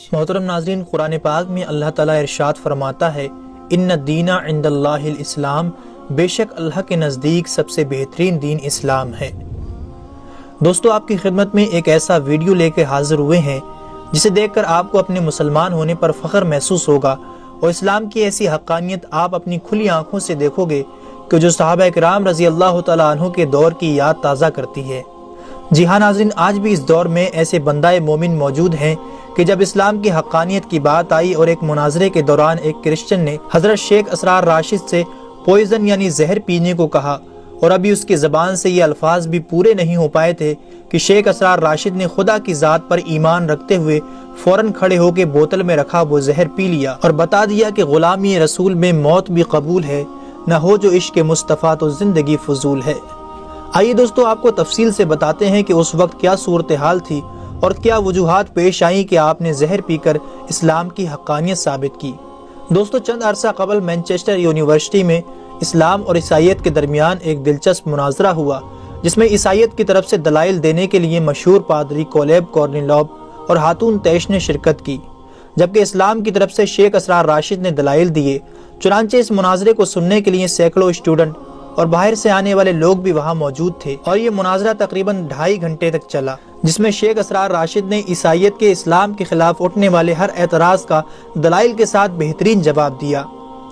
محترم ناظرین، قرآن پاک میں اللہ تعالیٰ ارشاد فرماتا ہے، ان الدین عند اللہ الاسلام، بے شک اللہ کے نزدیک سب سے بہترین دین اسلام ہے۔ دوستو، آپ کی خدمت میں ایک ایسا ویڈیو لے کے حاضر ہوئے ہیں جسے دیکھ کر آپ کو اپنے مسلمان ہونے پر فخر محسوس ہوگا، اور اسلام کی ایسی حقانیت آپ اپنی کھلی آنکھوں سے دیکھو گے کہ جو صحابہ کرام رضی اللہ تعالیٰ عنہ کے دور کی یاد تازہ کرتی ہے۔ جی ہاں ناظرین، آج بھی اس دور میں ایسے بندہ مومن موجود ہیں کہ جب اسلام کی حقانیت کی بات آئی اور ایک مناظرے کے دوران ایک کرسچن نے حضرت شیخ اسرار راشد سے پوائزن یعنی زہر پینے کو کہا، اور ابھی اس کی زبان سے یہ الفاظ بھی پورے نہیں ہو پائے تھے کہ شیخ اسرار راشد نے خدا کی ذات پر ایمان رکھتے ہوئے فوراً کھڑے ہو کے بوتل میں رکھا وہ زہر پی لیا اور بتا دیا کہ غلامی رسول میں موت بھی قبول ہے، نہ ہو جو عشق مصطفیٰ تو زندگی فضول ہے۔ آئیے دوستو، آپ کو تفصیل سے بتاتے ہیں کہ اس وقت کیا صورتحال تھی اور کیا وجوہات پیش آئیں کہ آپ نے زہر پی کر اسلام کی حقانیت ثابت کی۔ دوستو، چند عرصہ قبل مینچسٹر یونیورسٹی میں اسلام اور عیسائیت کے درمیان ایک دلچسپ مناظرہ ہوا، جس میں عیسائیت کی طرف سے دلائل دینے کے لیے مشہور پادری کولیب کورنیلوب اور ہاتون تیش نے شرکت کی، جبکہ اسلام کی طرف سے شیخ اسرار راشد نے دلائل دیے۔ چنانچہ اس مناظرے کو سننے کے لیے سینکڑوں اسٹوڈنٹ اور باہر سے آنے والے لوگ بھی وہاں موجود تھے، اور یہ مناظرہ تقریباً 2.5 گھنٹے تک چلا، جس میں شیخ اسرار راشد نے عیسائیت کے اسلام کے خلاف اٹھنے والے ہر اعتراض کا دلائل کے ساتھ بہترین جواب دیا۔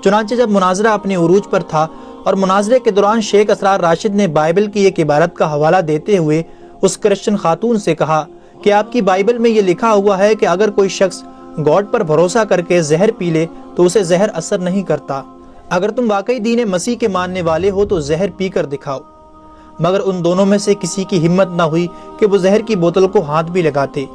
چنانچہ جب مناظرہ اپنے عروج پر تھا اور مناظرے کے دوران شیخ اسرار راشد نے بائبل کی ایک عبارت کا حوالہ دیتے ہوئے اس کرسچن خاتون سے کہا کہ آپ کی بائبل میں یہ لکھا ہوا ہے کہ اگر کوئی شخص گاڈ پر بھروسہ کر کے زہر پی لے تو اسے زہر اثر نہیں کرتا، اگر تم واقعی دین مسیح کے ماننے والے ہو تو زہر پی کر دکھاؤ۔ مگر ان دونوں میں سے کسی کی ہمت نہ ہوئی کہ وہ زہر کی بوتل کو ہاتھ بھی لگاتے۔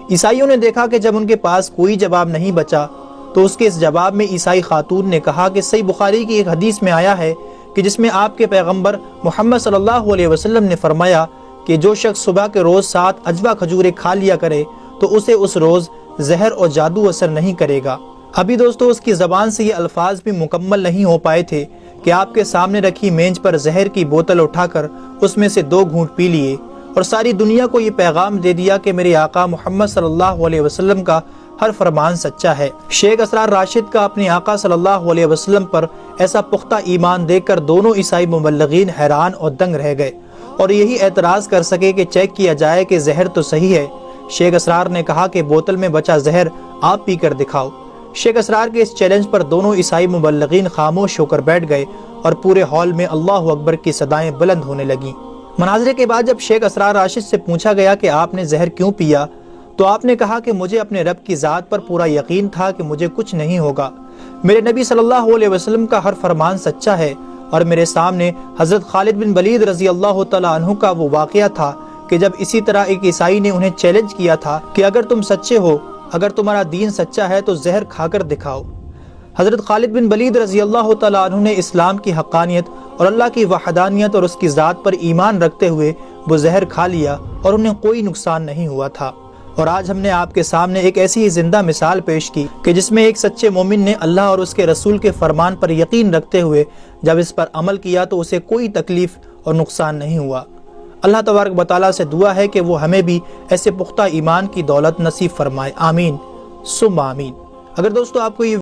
عیسائیوں نے دیکھا کہ جب ان کے پاس کوئی جواب نہیں بچا تو اس کے اس جواب میں عیسائی خاتون نے کہا کہ صحیح بخاری کی ایک حدیث میں آیا ہے کہ جس میں آپ کے پیغمبر محمد صلی اللہ علیہ وسلم نے فرمایا کہ جو شخص صبح کے روز 7 اجوا کھجوریں کھا لیا کرے تو اسے اس روز زہر اور جادو اثر نہیں کرے گا۔ ابھی دوستو، اس کی زبان سے یہ الفاظ بھی مکمل نہیں ہو پائے تھے کہ آپ کے سامنے رکھی میز پر زہر کی بوتل اٹھا کر اس میں سے 2 گھونٹ پی لیے اور ساری دنیا کو یہ پیغام دے دیا کہ میرے آقا محمد صلی اللہ علیہ وسلم کا ہر فرمان سچا ہے۔ شیخ اسرار راشد کا اپنے آقا صلی اللہ علیہ وسلم پر ایسا پختہ ایمان دیکھ کر دونوں عیسائی مبلغین حیران اور دنگ رہ گئے اور یہی اعتراض کر سکے کہ چیک کیا جائے کہ زہر تو صحیح ہے۔ شیخ اسرار نے کہا کہ بوتل میں بچا زہر آپ پی کر دکھاؤ۔ شیخ اسرار کے اس چیلنج پر دونوں عیسائی مبلغین خاموش ہو کر بیٹھ گئے اور پورے ہال میں اللہ اکبر کی صدائیں بلند ہونے لگیں۔ مناظرے کے بعد جب شیخ اسرار راشد سے پوچھا گیا کہ آپ نے زہر کیوں پیا تو آپ نے کہا کہ مجھے اپنے رب کی ذات پر پورا یقین تھا کہ مجھے کچھ نہیں ہوگا، میرے نبی صلی اللہ علیہ وسلم کا ہر فرمان سچا ہے، اور میرے سامنے حضرت خالد بن ولید رضی اللہ تعالیٰ عنہ کا وہ واقعہ تھا کہ جب اسی طرح ایک عیسائی نے انہیں چیلنج کیا تھا کہ اگر تم سچے ہو، اگر تمہارا دین سچا ہے تو زہر کھا کر دکھاؤ۔ حضرت خالد بن ولید رضی اللہ تعالیٰ عنہ نے اسلام کی حقانیت اور اللہ کی وحدانیت اور اس کی ذات پر ایمان رکھتے ہوئے وہ زہر کھا لیا اور انہیں کوئی نقصان نہیں ہوا تھا۔ اور آج ہم نے آپ کے سامنے ایک ایسی زندہ مثال پیش کی کہ جس میں ایک سچے مومن نے اللہ اور اس کے رسول کے فرمان پر یقین رکھتے ہوئے جب اس پر عمل کیا تو اسے کوئی تکلیف اور نقصان نہیں ہوا۔ اللہ تبارک و تعالیٰ سے دعا ہے کہ وہ ہمیں بھی ایسے پختہ ایمان کی دولت نصیب فرمائے، آمین ثم آمین۔ اگر دوستو آپ کو یہ